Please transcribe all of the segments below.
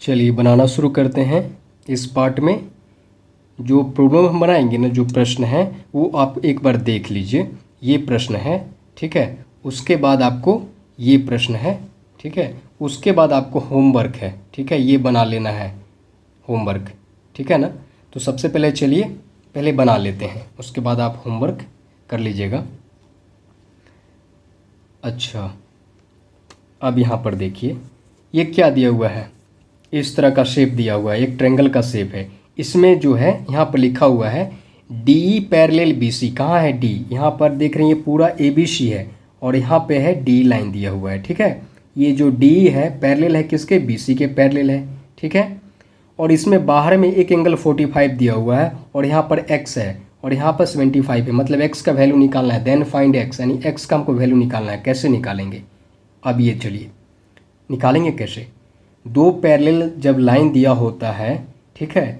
चलिए बनाना शुरू करते हैं। इस पार्ट में जो प्रॉब्लम हम बनाएंगे ना, जो प्रश्न है वो आप एक बार देख लीजिए। ये प्रश्न है, ठीक है। उसके बाद आपको ये प्रश्न है, ठीक है। उसके बाद आपको होमवर्क है, ठीक है। ये बना लेना है होमवर्क, ठीक है ना। तो सबसे पहले चलिए पहले बना लेते हैं, उसके बाद आप होमवर्क कर लीजिएगा। अच्छा, अब यहाँ पर देखिए ये क्या दिया हुआ है। इस तरह का शेप दिया हुआ है, एक ट्रायंगल का शेप है। इसमें जो है यहाँ पर लिखा हुआ है डी पैरेलल बी सी। कहाँ है डी? यहाँ पर देख रहे हैं ये पूरा ए बी सी है और यहाँ पे है डी लाइन दिया हुआ है, ठीक है। ये जो डी है पैरेलल है किसके? बी सी के पैरेलल है, ठीक है। और इसमें बाहर में एक एंगल 45 दिया हुआ है और यहाँ पर x है और यहाँ पर 75 है, मतलब x का वैल्यू निकालना है। देन फाइंड x, यानी x का हमको वैल्यू निकालना है। कैसे निकालेंगे? अब ये चलिए निकालेंगे कैसे। दो पैरेलल जब लाइन दिया होता है, ठीक है,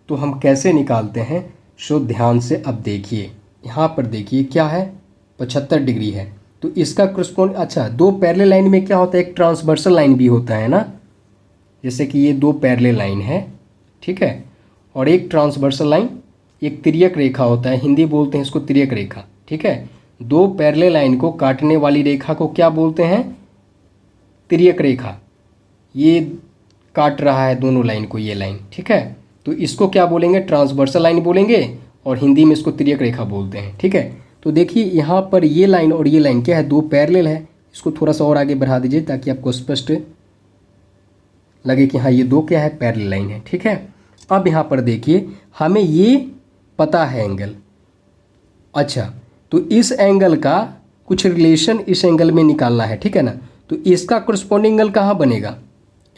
तो हम कैसे निकालते हैं? सो ध्यान से अब देखिए, यहाँ पर देखिए क्या है, 75 डिग्री है। तो इसका करस्पॉन्ड, अच्छा, दो पैरेलल लाइन में क्या होता है, एक ट्रांसवर्सल लाइन भी होता है ना। जैसे कि ये दो पैरेलल लाइन है, ठीक है, और एक ट्रांसवर्सल लाइन, एक तिर्यक रेखा होता है, हिंदी बोलते हैं इसको तिर्यक रेखा, ठीक है। दो पैरेलल लाइन को काटने वाली रेखा को क्या बोलते हैं? तिर्यक रेखा। ये काट रहा है दोनों लाइन को, ये लाइन, ठीक है। तो इसको क्या बोलेंगे? ट्रांसवर्सल लाइन बोलेंगे और हिंदी में इसको तिर्यक रेखा बोलते हैं, ठीक है। तो देखिए यहाँ पर ये लाइन और ये लाइन क्या है? दो पैरेलल है। इसको थोड़ा सा और आगे बढ़ा दीजिए ताकि आपको स्पष्ट लगे कि हाँ ये दो क्या है? पैरेलल लाइन है, ठीक है। अब यहाँ पर देखिए हमें ये पता है एंगल। अच्छा, तो इस एंगल का कुछ रिलेशन इस एंगल में निकालना है, ठीक है ना। तो इसका करस्पॉन्डिंग एंगल कहाँ बनेगा?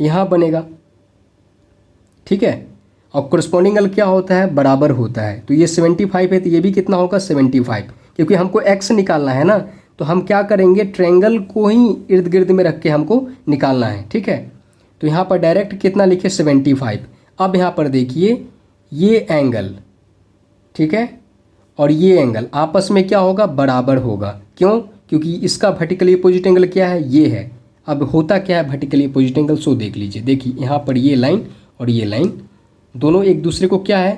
यहाँ बनेगा, ठीक है। और करस्पॉन्डिंग एंगल क्या होता है? बराबर होता है। तो ये 75 है तो ये भी कितना होगा? 75, क्योंकि हमको x निकालना है ना। तो हम क्या करेंगे? ट्रायंगल को ही इर्द गिर्द में रख के हमको निकालना है, ठीक है। तो यहाँ पर डायरेक्ट कितना लिखे? 75। अब यहाँ पर देखिए ये एंगल, ठीक है, और ये एंगल आपस में क्या होगा? बराबर होगा। क्यों? क्योंकि इसका वर्टिकली अपोजिट एंगल क्या है? ये है। अब होता क्या है वर्टिकली अपोजिट एंगल? सो देख लीजिए, देखिए यहाँ पर ये लाइन और ये लाइन दोनों एक दूसरे को क्या है?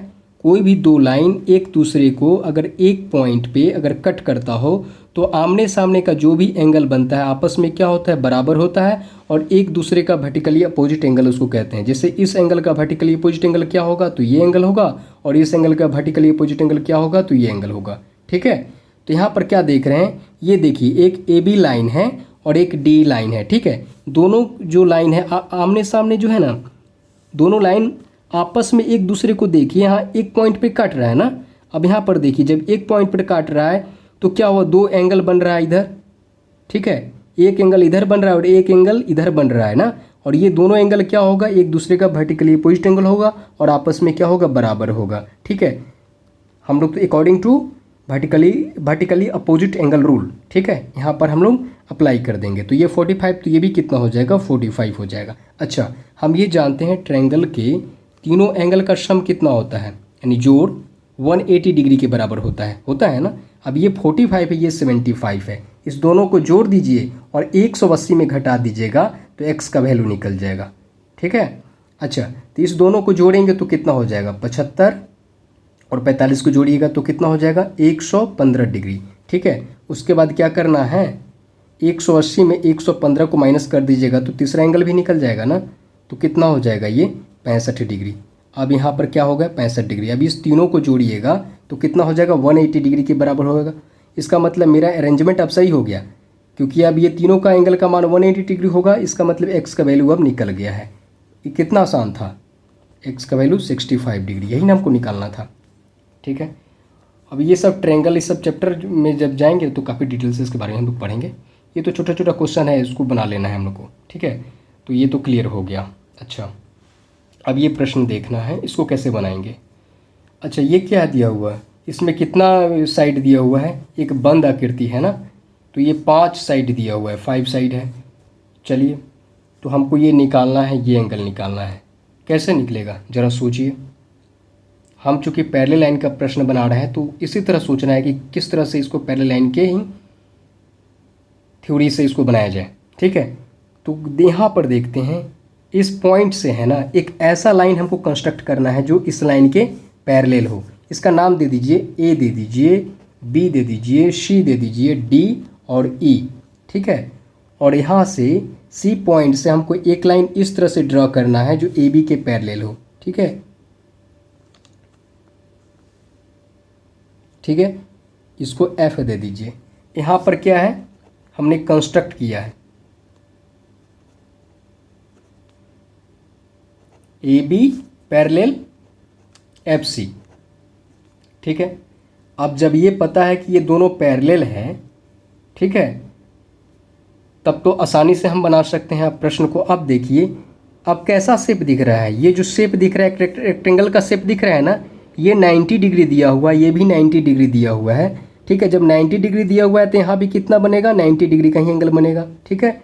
कोई भी दो लाइन एक दूसरे को अगर एक पॉइंट पे अगर कट करता हो तो आमने सामने का जो भी एंगल बनता है आपस में क्या होता है? बराबर होता है और एक दूसरे का वर्टिकली अपोजिट एंगल उसको कहते हैं। जैसे इस एंगल का वर्टिकली अपोजिट एंगल क्या होगा? तो ये एंगल होगा, और इस एंगल का वर्टिकली अपोजिट एंगल क्या होगा? तो ये एंगल होगा, ठीक है। तो यहाँ पर क्या देख रहे हैं? ये देखिए एक ए बी लाइन है और एक डी लाइन है, ठीक है। दोनों जो लाइन है आमने सामने जो है ना, दोनों लाइन आपस में एक दूसरे को देखिए यहाँ एक पॉइंट पे काट रहा है ना। अब यहाँ पर देखिए जब एक पॉइंट पर काट रहा है तो क्या हुआ? दो एंगल बन रहा है इधर, ठीक है। एक एंगल इधर बन रहा है और एक एंगल इधर बन रहा है ना। और ये दोनों एंगल क्या होगा? एक दूसरे का वर्टिकली अपोजिट एंगल होगा और आपस में क्या होगा? बराबर होगा, ठीक है। हम लोग तो according to vertically opposite angle rule, ठीक है, यहाँ पर हम लोग अप्लाई कर देंगे। तो ये 45, तो ये भी कितना हो जाएगा? 45 हो जाएगा। अच्छा, हम ये जानते हैं ट्रायंगल के तीनों एंगल का सम कितना होता है, यानी जोड़ 180 डिग्री के बराबर होता है ना। अब ये 45 है, ये 75 है, इस दोनों को जोड़ दीजिए और 180 में घटा दीजिएगा तो x का वैल्यू निकल जाएगा, ठीक है। अच्छा, तो इस दोनों को जोड़ेंगे तो कितना हो जाएगा? 75 और 45 को जोड़िएगा तो कितना हो जाएगा? 115 डिग्री, ठीक है। उसके बाद क्या करना है? 180 में 115 को माइनस कर दीजिएगा तो तीसरा एंगल भी निकल जाएगा ना। तो कितना हो जाएगा? ये 65 डिग्री। अब यहाँ पर क्या होगा? 65 डिग्री। अब इस तीनों को जोड़िएगा तो कितना हो जाएगा? 180 डिग्री के बराबर होगा। इसका मतलब मेरा अरेंजमेंट अब सही हो गया, क्योंकि अब ये तीनों का एंगल का मान 180 डिग्री होगा। इसका मतलब x का वैल्यू अब निकल गया है। ये कितना आसान था, x का वैल्यू 65 डिग्री, यही ना हमको निकालना था, ठीक है। अब ये सब ट्रायंगल, इस सब चैप्टर में जब जाएंगे तो काफ़ी डिटेल से इसके बारे में हम लोग पढ़ेंगे। ये तो छोटा छोटा क्वेश्चन है, इसको बना लेना है हम लोग को, ठीक है। तो ये तो क्लियर हो गया। अच्छा, अब ये प्रश्न देखना है इसको कैसे बनाएंगे। अच्छा, ये क्या दिया हुआ है? इसमें कितना साइड दिया हुआ है? एक बंद आकृति है ना, तो ये 5 साइड दिया हुआ है, 5 साइड है। चलिए, तो हमको ये निकालना है, ये एंगल निकालना है। कैसे निकलेगा ज़रा सोचिए। हम चूँकि पैरेलल लाइन का प्रश्न बना रहे हैं तो इसी तरह सोचना है कि किस तरह से इसको पैरेलल लाइन के ही थ्योरी से इसको बनाया जाए, ठीक है। तो यहाँ पर देखते हैं इस पॉइंट से है ना एक ऐसा लाइन हमको कंस्ट्रक्ट करना है जो इस लाइन के पैरेलल हो। इसका नाम दे दीजिए, ए दे दीजिए, बी दे दीजिए, सी दे दीजिए, डी और ई, ठीक है। और यहाँ से सी पॉइंट से हमको एक लाइन इस तरह से ड्रॉ करना है जो ए बी के पैरेलल हो, ठीक है। ठीक है, इसको एफ दे दीजिए। यहाँ पर क्या है, हमने कंस्ट्रक्ट किया है A B parallel F C, ठीक है। अब जब ये पता है कि ये दोनों पैरेलल हैं, ठीक है, तब तो आसानी से हम बना सकते हैं अब प्रश्न को। अब देखिए अब कैसा शेप दिख रहा है, ये जो शेप दिख रहा है रेक्टेंगल का शेप दिख रहा है ना, ये 90 डिग्री दिया हुआ है, ये भी 90 डिग्री दिया हुआ है, ठीक है। जब 90 डिग्री दिया हुआ है तो यहाँ भी कितना बनेगा, 90 डिग्री का ही एंगल बनेगा, ठीक है।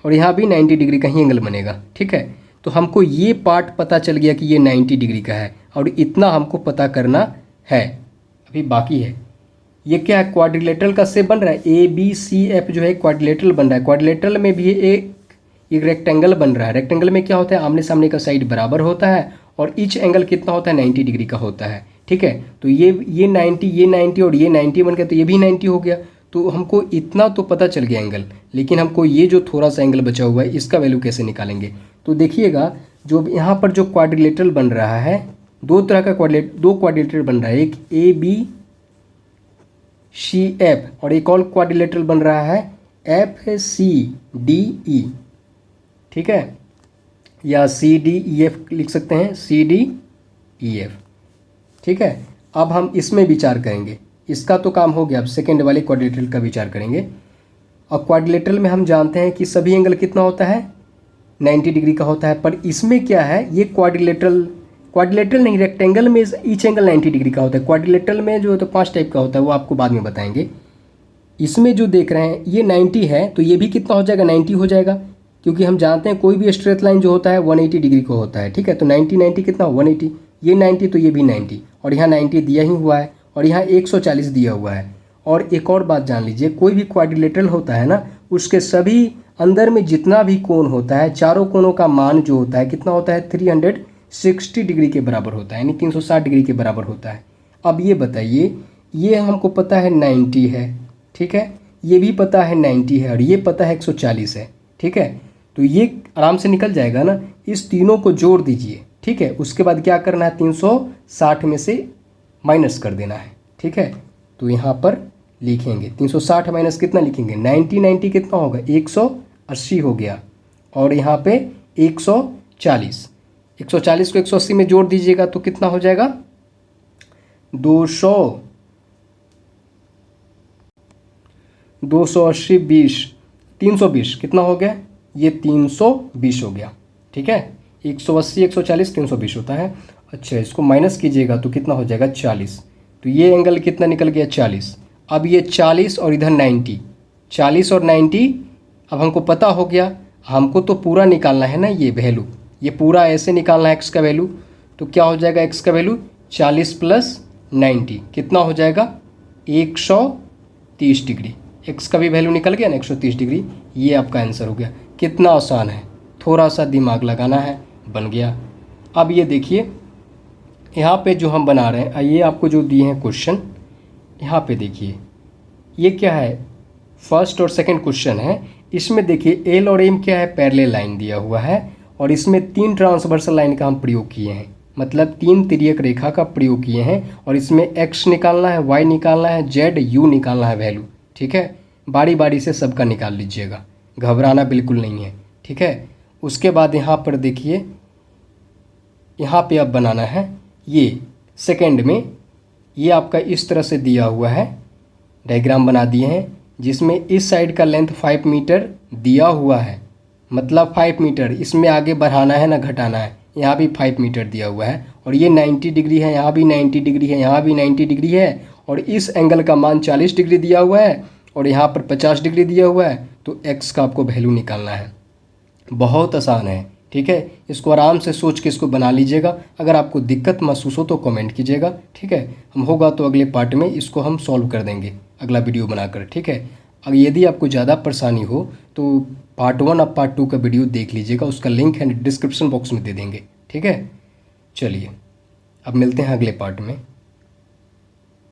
और यहाँ भी 90 डिग्री का ही एंगल बनेगा, ठीक है। तो हमको ये पार्ट पता चल गया कि ये 90 डिग्री का है और इतना हमको पता करना है, अभी बाकी है। ये क्या है, क्वाड्रिलेटरल का शेप बन रहा है, ए बी सी एफ जो है क्वाड्रिलेटरल बन रहा है। क्वाड्रिलेटरल में भी एक रेक्टेंगल बन रहा है। रेक्टेंगल में क्या होता है, आमने सामने का साइड बराबर होता है और ईच एंगल कितना होता है, 90 डिग्री का होता है, ठीक है। तो ये 90 और ये 90 बन गया, तो ये भी 90 हो गया। तो हमको इतना तो पता चल गया एंगल, लेकिन हमको ये जो थोड़ा सा एंगल बचा हुआ है इसका वैल्यू कैसे निकालेंगे। तो देखिएगा जो यहाँ पर जो क्वाड्रिलेटरल बन रहा है, दो तरह का दो क्वाड्रिलेटरल बन रहा है, एक ए बी सी एफ और एक और क्वाड्रिलेटरल बन रहा है एफ सी डी ई, ठीक है, या सी डी ई एफ लिख सकते हैं, सी डी ई एफ, ठीक है। अब हम इसमें विचार करेंगे, इसका तो काम हो गया, अब सेकेंड वाले क्वाड्रिलेटरल का विचार करेंगे। और क्वाड्रिलेटरल में हम जानते हैं कि सभी एंगल कितना होता है, 90 डिग्री का होता है। पर इसमें क्या है, ये क्वाड्रिलेटरल नहीं, रेक्टेंगल में ईच एंगल 90 डिग्री का होता है। क्वाड्रिलेटरल में जो है तो 5 टाइप का होता है, वो आपको बाद में बताएंगे। इसमें जो देख रहे हैं ये 90 है, तो ये भी कितना हो जाएगा, 90 हो जाएगा, क्योंकि हम जानते हैं कोई भी स्ट्रेट लाइन जो होता है 180 डिग्री को होता है, ठीक है। तो 90 कितना, 180, ये 90 तो ये भी 90, और यहाँ 90 दिया ही हुआ है और यहाँ 140 दिया हुआ है। और एक और बात जान लीजिए, कोई भी क्वाड्रिलेटरल होता है ना, उसके सभी अंदर में जितना भी कोण होता है, चारों कोणों का मान जो होता है कितना होता है, 360 डिग्री के बराबर होता है, यानी 360 डिग्री के बराबर होता है। अब ये बताइए, ये हमको पता है 90 है, ठीक है, ये भी पता है 90 है और ये पता है 140 है, ठीक है। तो ये आराम से निकल जाएगा ना, इस तीनों को जोड़ दीजिए, ठीक है। उसके बाद क्या करना है, 360 में से माइनस कर देना है, ठीक है। तो यहाँ पर लिखेंगे 360 माइनस कितना लिखेंगे, 90 कितना होगा, 180 हो गया, और यहाँ पे 140 को 180 में जोड़ दीजिएगा तो कितना हो जाएगा, 280 20 320 कितना हो गया, ये 320 हो गया, ठीक है। 180 140 320 होता है। अच्छा, इसको माइनस कीजिएगा तो कितना हो जाएगा, 40। तो ये एंगल कितना निकल गया, 40। अब ये 40 और इधर 90, 40 और 90 अब हमको पता हो गया। हमको तो पूरा निकालना है ना, ये वैल्यू, ये पूरा ऐसे निकालना है एक्स का वैल्यू। तो क्या हो जाएगा, एक्स का वैल्यू 40 प्लस 90 कितना हो जाएगा, 130 डिग्री। एक्स का भी वैल्यू निकल गया ना, 130 डिग्री। ये आपका आंसर हो गया। कितना आसान है, थोड़ा सा दिमाग लगाना है, बन गया। अब ये देखिए यहाँ पे जो हम बना रहे हैं, ये आपको जो दिए हैं क्वेश्चन, यहाँ पे देखिए ये क्या है, फर्स्ट और सेकंड क्वेश्चन है। इसमें देखिए एल और एम क्या है, पैरेलल लाइन दिया हुआ है और इसमें 3 ट्रांसवर्सल लाइन का हम प्रयोग किए हैं, मतलब 3 तिर्यक रेखा का प्रयोग किए हैं। और इसमें एक्स निकालना है, वाई निकालना है, जेड यू निकालना है वैल्यू, ठीक है। बारी बारी से सबका निकाल लीजिएगा, घबराना बिल्कुल नहीं है, ठीक है। उसके बाद यहाँ पर देखिए, यहाँ पे अब बनाना है ये सेकंड में, ये आपका इस तरह से दिया हुआ है, डायग्राम बना दिए हैं, जिसमें इस साइड का लेंथ 5 मीटर दिया हुआ है, मतलब 5 मीटर इसमें आगे बढ़ाना है ना घटाना है। यहाँ भी 5 मीटर दिया हुआ है और ये 90 डिग्री है, यहाँ भी 90 डिग्री है, यहाँ भी 90 डिग्री है और इस एंगल का मान 40 डिग्री दिया हुआ है और यहाँ पर 50 डिग्री दिया हुआ है। तो एक्स का आपको वैल्यू निकालना है। बहुत आसान है, ठीक है। इसको आराम से सोच के इसको बना लीजिएगा। अगर आपको दिक्कत महसूस हो तो कमेंट कीजिएगा, ठीक है। हम होगा तो अगले पार्ट में इसको हम सॉल्व कर देंगे, अगला वीडियो बनाकर, ठीक है। अगर यदि आपको ज़्यादा परेशानी हो तो पार्ट 1 और पार्ट 2 का वीडियो देख लीजिएगा, उसका लिंक है डिस्क्रिप्शन बॉक्स में दे देंगे। ठीक है, चलिए अब मिलते हैं अगले पार्ट में।